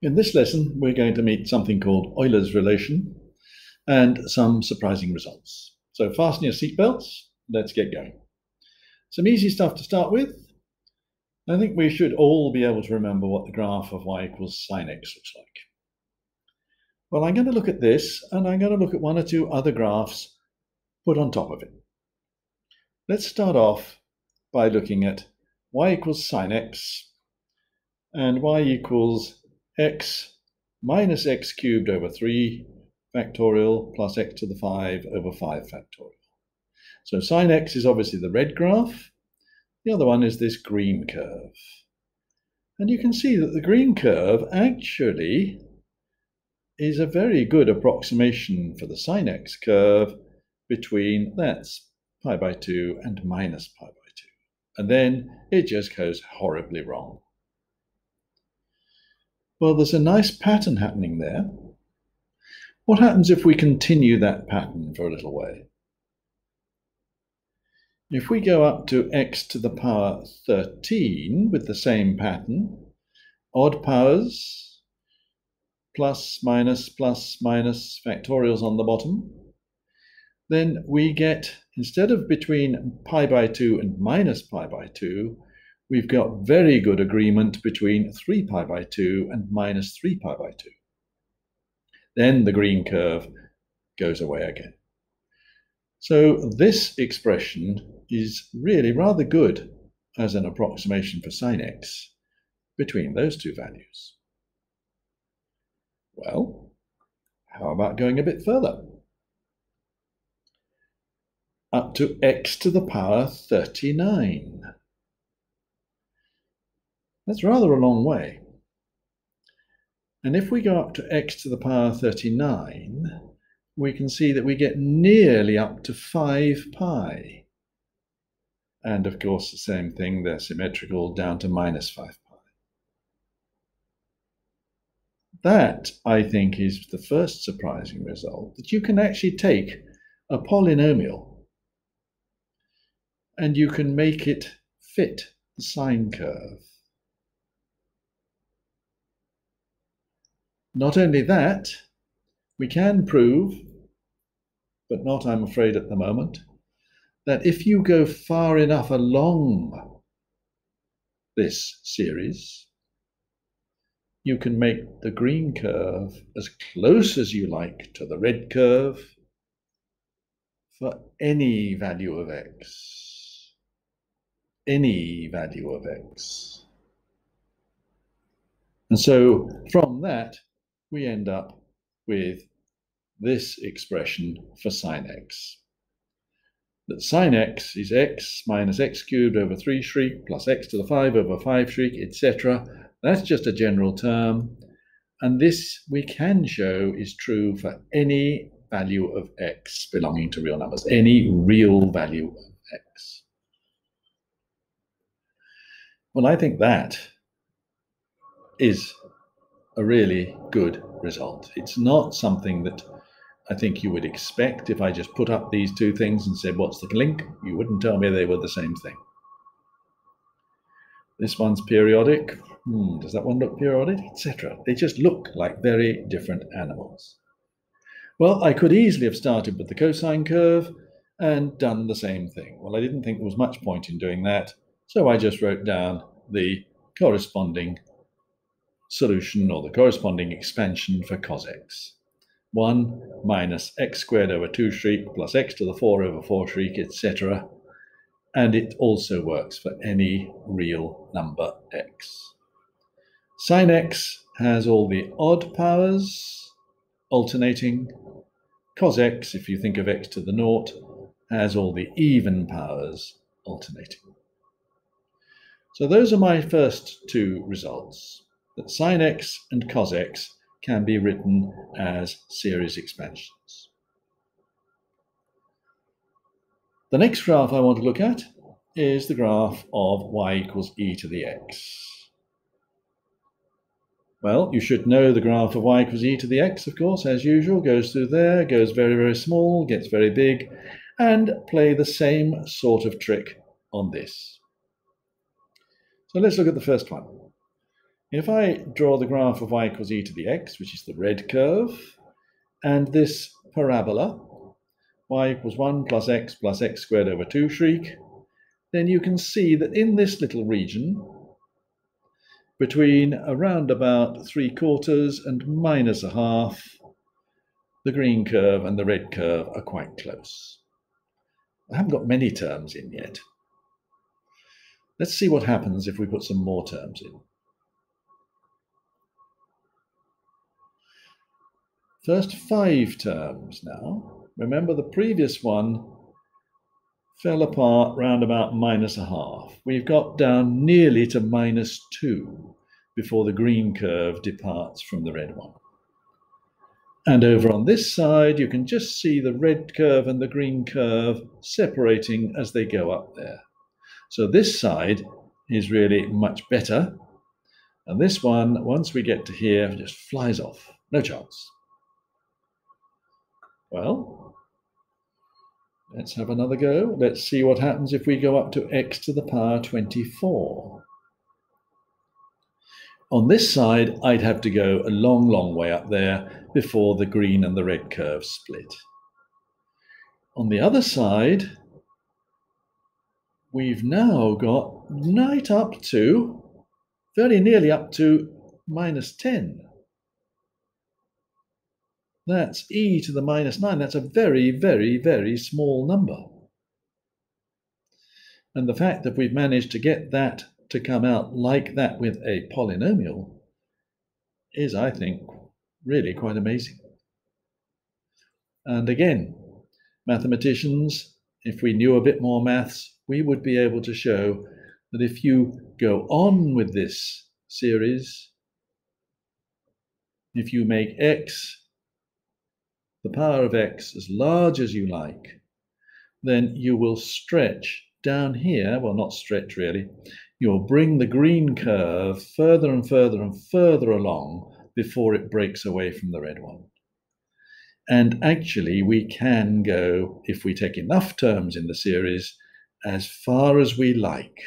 In this lesson, we're going to meet something called Euler's relation and some surprising results. So fasten your seatbelts, let's get going. Some easy stuff to start with. I think we should all be able to remember what the graph of y equals sine x looks like. Well, I'm going to look at this, and I'm going to look at one or two other graphs put on top of it. Let's start off by looking at y equals sine x and y equals x minus x cubed over 3 factorial plus x to the 5 over 5 factorial. So sine x is obviously the red graph. The other one is this green curve. And you can see that the green curve actually is a very good approximation for the sine x curve between, that's pi by 2 and minus pi by 2. And then it just goes horribly wrong. Well, there's a nice pattern happening there. What happens if we continue that pattern for a little way? If we go up to x to the power 13 with the same pattern, odd powers, plus, minus, factorials on the bottom, then we get, instead of between pi by 2 and minus pi by 2, we've got very good agreement between 3 pi by 2 and minus 3 pi by 2. Then the green curve goes away again. So this expression is really rather good as an approximation for sine x between those two values. Well, how about going a bit further? Up to x to the power 39. That's rather a long way. And if we go up to x to the power 39, we can see that we get nearly up to 5 pi. And of course, the same thing, they're symmetrical down to minus 5 pi. That, I think, is the first surprising result, that you can actually take a polynomial and you can make it fit the sine curve. Not only that, we can prove, but not, I'm afraid, at the moment, that if you go far enough along this series, you can make the green curve as close as you like to the red curve for any value of x. Any value of x. And so from that, we end up with this expression for sine x. That sine x is x minus x cubed over 3 shriek plus x to the 5 over 5 shriek, etc. That's just a general term. And this we can show is true for any value of x belonging to real numbers, any real value of x. Well, I think that is a really good result. It's not something that I think you would expect if I just put up these two things and said, what's the link? You wouldn't tell me they were the same thing. This one's periodic. Does that one look periodic? Etc. They just look like very different animals. Well, I could easily have started with the cosine curve and done the same thing. Well, I didn't think there was much point in doing that, so I just wrote down the corresponding solution or the corresponding expansion for cos x. 1 minus x squared over 2 shriek plus x to the 4 over 4 shriek, etc. And it also works for any real number x. Sine x has all the odd powers alternating. Cos x, if you think of x to the naught, has all the even powers alternating. So those are my first two results, that sine x and cos x can be written as series expansions. The next graph I want to look at is the graph of y equals e to the x. Well, you should know the graph of y equals e to the x, of course, as usual, goes through there, goes very, very small, gets very big, and play the same sort of trick on this. So let's look at the first one. If I draw the graph of y equals e to the x, which is the red curve, and this parabola, y equals 1 plus x squared over 2 shriek, then you can see that in this little region, between around about 3/4 and -1/2, the green curve and the red curve are quite close. I haven't got many terms in yet. Let's see what happens if we put some more terms in. First 5 terms now. Remember the previous one fell apart round about -1/2. We've got down nearly to -2 before the green curve departs from the red one. And over on this side, you can just see the red curve and the green curve separating as they go up there. So this side is really much better. And this one, once we get to here, just flies off. No chance. Well, let's have another go. Let's see what happens if we go up to x to the power 24. On this side, I'd have to go a long, long way up there before the green and the red curves split. On the other side, we've now got right up to, very nearly up to -10. That's e to the -9. That's a very, very, very small number. And the fact that we've managed to get that to come out like that with a polynomial is, I think, really quite amazing. And again, mathematicians, if we knew a bit more maths, we would be able to show that if you go on with this series, if you make x, the power of x, as large as you like, then you will stretch down here, well, not stretch really, you'll bring the green curve further and further and further along before it breaks away from the red one. And actually, we can go, if we take enough terms in the series, as far as we like.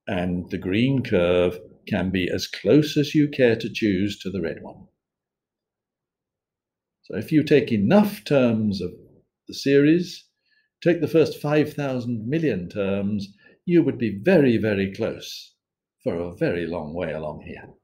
And the green curve can be as close as you care to choose to the red one. So if you take enough terms of the series, take the first 5,000 million terms, you would be very, very close for a very long way along here.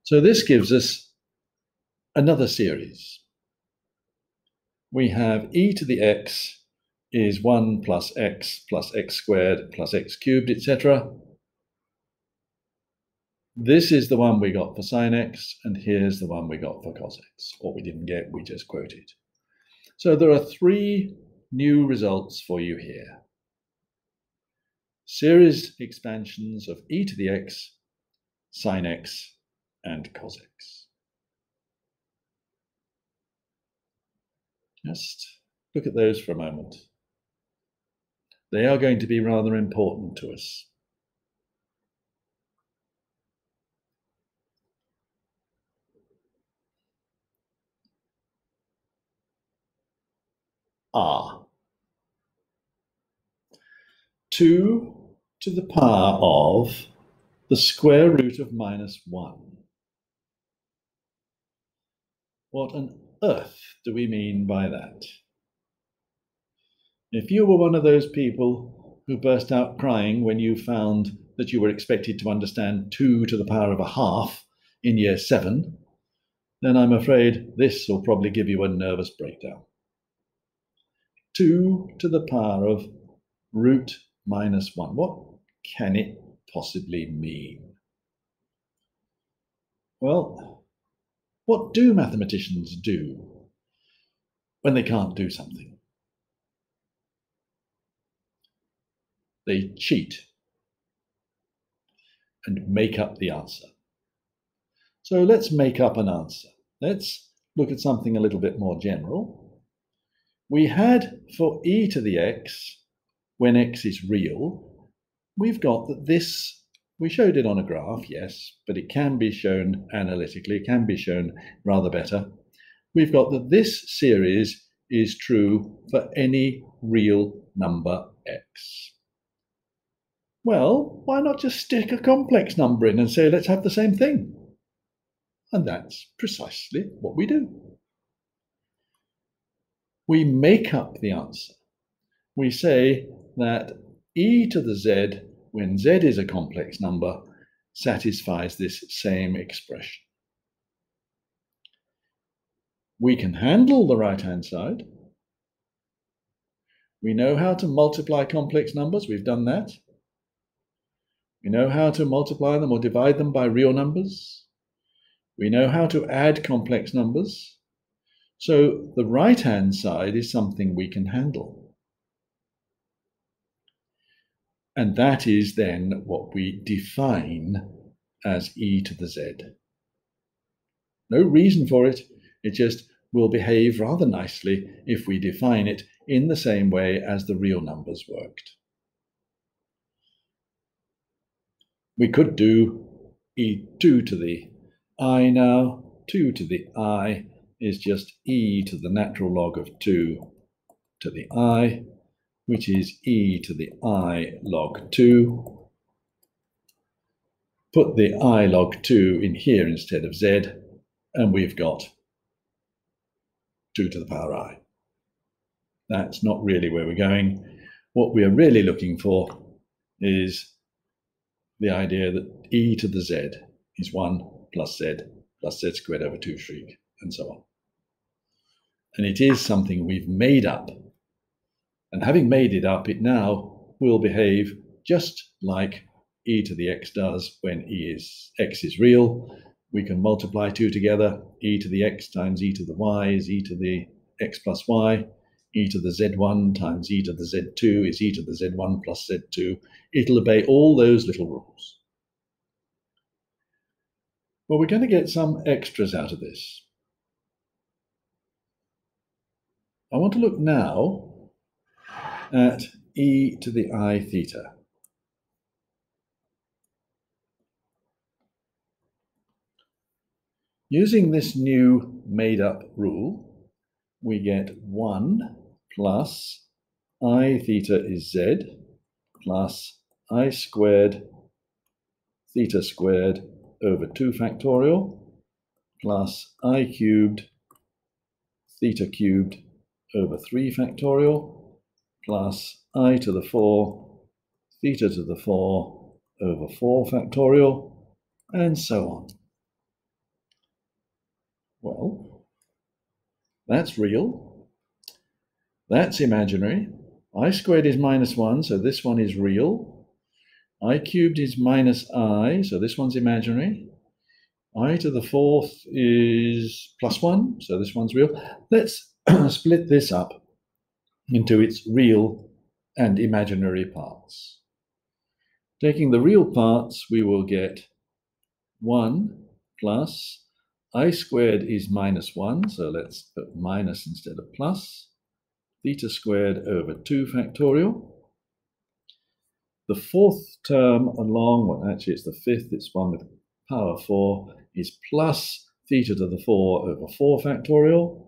So this gives us another series. We have e to the x is 1 plus x squared plus x cubed, etc. This is the one we got for sine x, and here's the one we got for cos x. What we didn't get, we just quoted. So there are 3 new results for you here. Series expansions of e to the x, sine x, and cos x. Just look at those for a moment. They are going to be rather important to us. R. 2 to the power of the square root of -1. What on earth do we mean by that? If you were one of those people who burst out crying when you found that you were expected to understand 2 to the power of 1/2 in year 7, then I'm afraid this will probably give you a nervous breakdown. 2 to the power of root -1. What can it possibly mean? Well, what do mathematicians do when they can't do something? They cheat and make up the answer. So let's make up an answer. Let's look at something a little bit more general. We had for e to the x, when x is real, we've got that this, we showed it on a graph, yes, but it can be shown analytically, it can be shown rather better. We've got that this series is true for any real number x. Well, why not just stick a complex number in and say, let's have the same thing? And that's precisely what we do. We make up the answer. We say that e to the z, when z is a complex number, satisfies this same expression. We can handle the right-hand side. We know how to multiply complex numbers. We've done that. We know how to multiply them or divide them by real numbers. We know how to add complex numbers. So the right-hand side is something we can handle. And that is then what we define as e to the z. No reason for it. It just will behave rather nicely if we define it in the same way as the real numbers worked. We could do e2 to the I now. 2 to the I is just e to the natural log of 2 to the I, which is e to the I log 2. Put the I log 2 in here instead of z, and we've got 2 to the power I. That's not really where we're going. What we are really looking for is the idea that e to the z is 1 plus z squared over 2 shriek, and so on. And it is something we've made up. And having made it up, it now will behave just like e to the x does when x is real. We can multiply 2 together. E to the x times e to the y is e to the x plus y. E to the z1 times e to the z2 is e to the z1 plus z2. It'll obey all those little rules. Well, we're going to get some extras out of this. I want to look now at e to the I theta. Using this new made-up rule, we get 1 plus I theta is z plus I squared theta squared over 2 factorial plus I cubed theta cubed over 3 factorial plus I to the 4 theta to the 4 over 4 factorial, and so on. Well, that's real. That's imaginary. I squared is minus 1, so this one is real. I cubed is minus I, so this one's imaginary. I to the 4th is plus 1, so this one's real. Let's split this up into its real and imaginary parts. Taking the real parts, we will get 1 plus I squared is minus 1, so let's put minus instead of plus, theta squared over 2 factorial. The 4th term along, well, actually it's the 5th, it's 1 with power 4, is plus theta to the 4 over 4 factorial.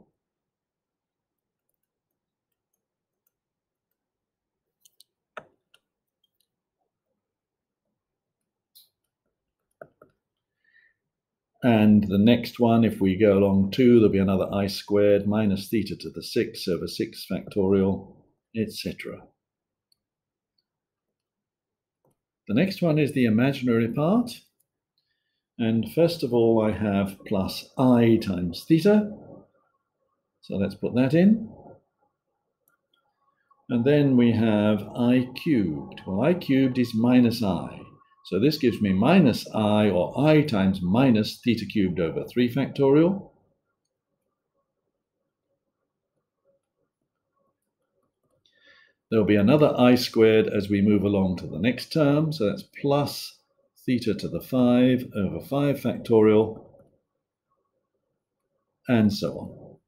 And the next one, if we go along 2, there'll be another I squared minus theta to the 6 over 6 factorial, etc. The next one is the imaginary part. And first of all, I have plus I times theta. So let's put that in. And then we have I cubed. Well, I cubed is minus I. So this gives me minus I, or I times minus theta cubed over 3 factorial. There'll be another I squared as we move along to the next term. So that's plus theta to the 5 over 5 factorial, and so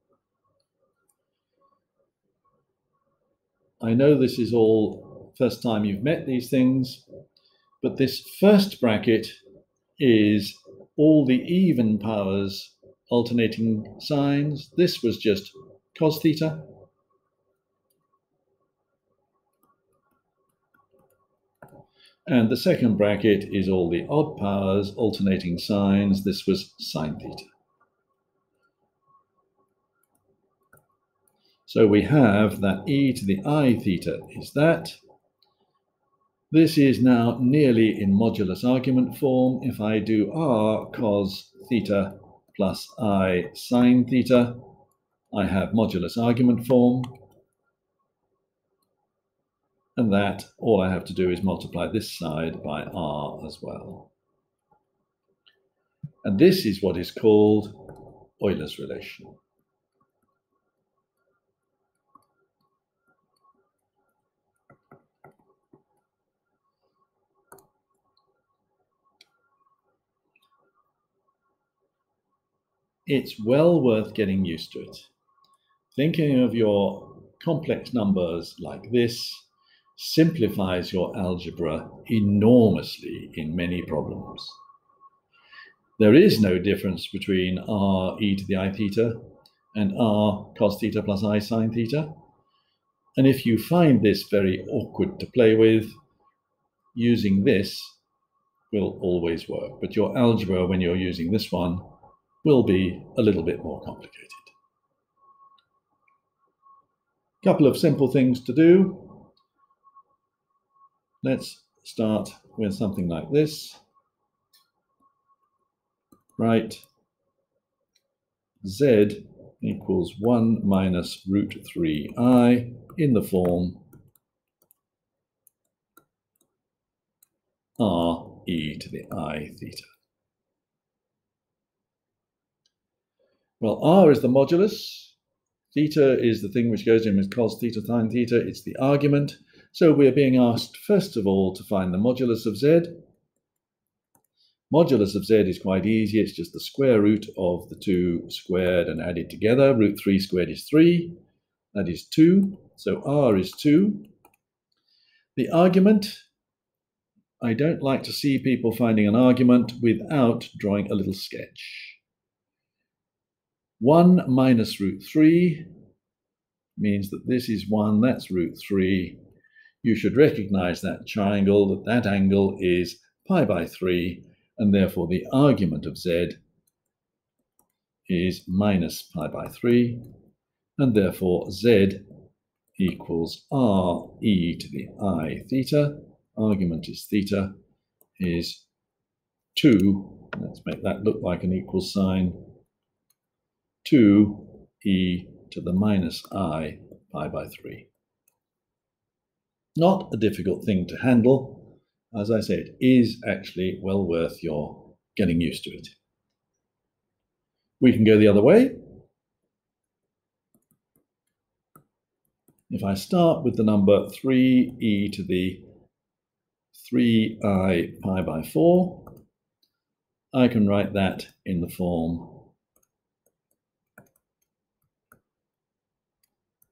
on. I know this is all first time you've met these things, but this first bracket is all the even powers alternating signs. This was just cos theta. And the second bracket is all the odd powers, alternating signs. This was sine theta. So we have that e to the I theta is that. This is now nearly in modulus argument form. If I do r cos theta plus I sine theta, I have modulus argument form. And that, all I have to do is multiply this side by r as well. And this is what is called Euler's relation. It's well worth getting used to it. Thinking of your complex numbers like this simplifies your algebra enormously in many problems. There is no difference between r e to the I theta and r cos theta plus I sine theta. And if you find this very awkward to play with, using this will always work. But your algebra, when you're using this one, will be a little bit more complicated. Couple of simple things to do. Let's start with something like this. Write z equals 1 minus root 3i in the form r e to the I theta. Well, r is the modulus. Theta is the thing which goes in with cos theta sine theta. It's the argument. So we're being asked, first of all, to find the modulus of z. Modulus of z is quite easy. It's just the square root of the two squared and added together. Root 3 squared is 3. That is 2. So r is 2. The argument, I don't like to see people finding an argument without drawing a little sketch. 1 minus root 3 means that this is 1, that's root 3. You should recognize that triangle, that angle is pi by 3, and therefore the argument of z is minus pi by 3, and therefore z equals r e to the I theta. Argument is theta, is 2, let's make that look like an equal sign, 2 e to the minus I pi by 3. Not a difficult thing to handle. As I said, it is actually well worth your getting used to it. We can go the other way. If I start with the number 3e to the 3i pi by 4, I can write that in the form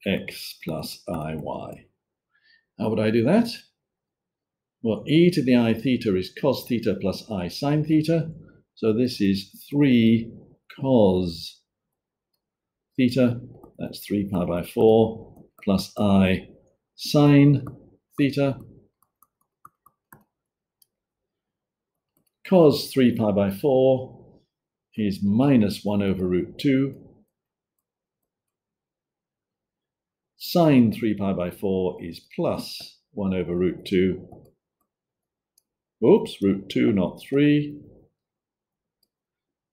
x plus iy. How would I do that? Well, e to the I theta is cos theta plus I sine theta. So this is 3 cos theta, that's 3 pi by 4, plus I sine theta. Cos 3 pi by 4 is minus 1 over root 2. Sine 3 pi by 4 is plus 1 over root 2. Oops, root 2, not 3.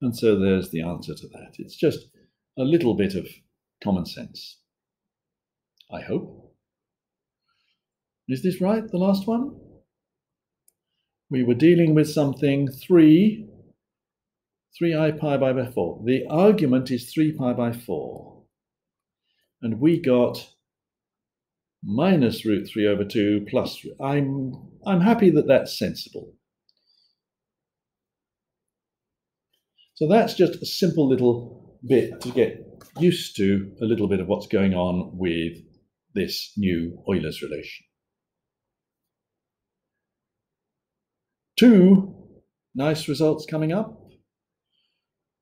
And so there's the answer to that. It's just a little bit of common sense, I hope. Is this right, the last one? We were dealing with something 3i pi by 4. The argument is 3 pi by 4. And we got minus root 3 over 2 plus. I'm happy that that's sensible. So that's just a simple little bit to get used to a little bit of what's going on with this new Euler's relation. Two nice results coming up.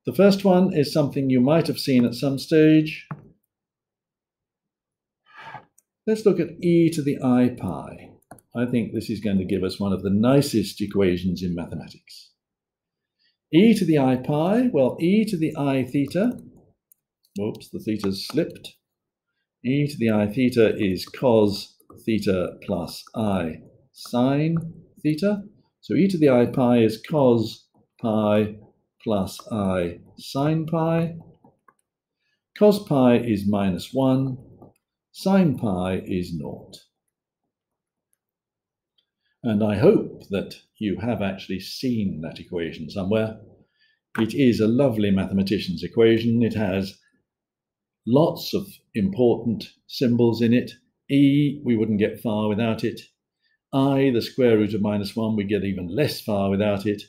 The first one is something you might have seen at some stage. Let's look at e to the I pi. I think this is going to give us one of the nicest equations in mathematics. E to the I pi, well, e to the I theta, whoops, the theta's slipped. E to the I theta is cos theta plus I sine theta. So e to the I pi is cos pi plus I sine pi. Cos pi is -1, sine pi is 0. And I hope that you have actually seen that equation somewhere. It is a lovely mathematician's equation. It has lots of important symbols in it. E, we wouldn't get far without it. I, the square root of -1, we get even less far without it.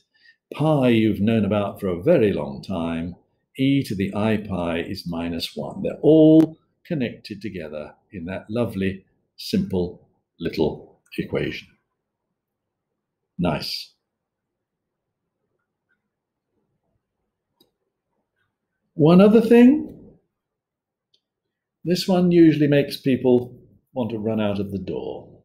Pi, you've known about for a very long time. E to the I pi is -1. They're all connected together in that lovely, simple little equation. Nice. One other thing. This one usually makes people want to run out of the door.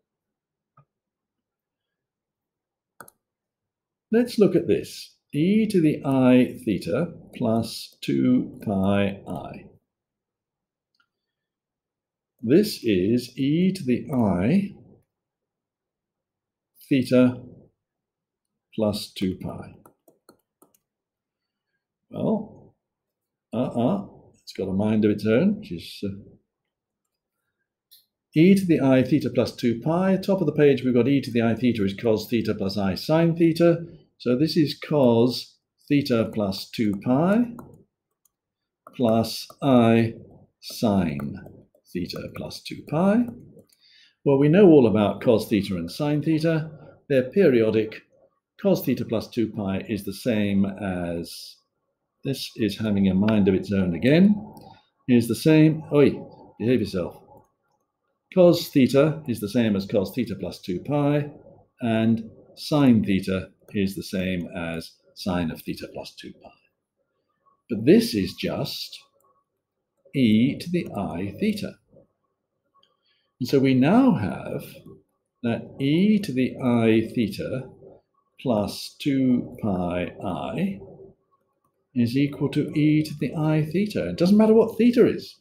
Let's look at this. E to the I theta plus 2 pi I. This is e to the I theta plus 2 pi. Well, it's got a mind of its own, which is e to the I theta plus 2 pi. Top of the page, we've got e to the I theta is cos theta plus I sine theta. So this is cos theta plus 2 pi plus I sine theta plus 2 pi. Well, we know all about cos theta and sine theta. They're periodic. Cos theta plus 2 pi is the same as, this is having a mind of its own again, is the same, behave yourself. Cos theta is the same as cos theta plus 2 pi, and sine theta is the same as sine of theta plus 2 pi. But this is just e to the I theta. And so we now have that e to the I theta plus 2 pi I is equal to e to the I theta. It doesn't matter what theta is.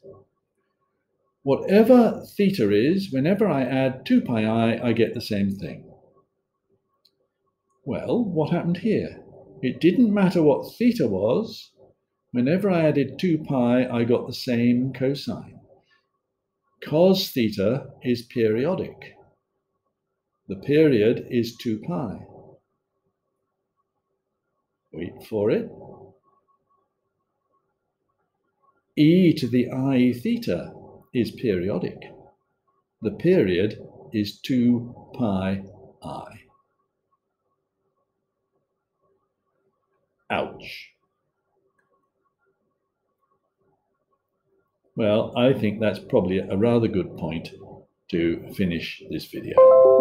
Whatever theta is, whenever I add 2 pi I get the same thing. Well, what happened here? It didn't matter what theta was. Whenever I added 2 pi, I got the same cosine. Cos theta is periodic. The period is 2 pi. Wait for it. E to the I theta is periodic. The period is 2 pi I. Ouch. Well, I think that's probably a rather good point to finish this video.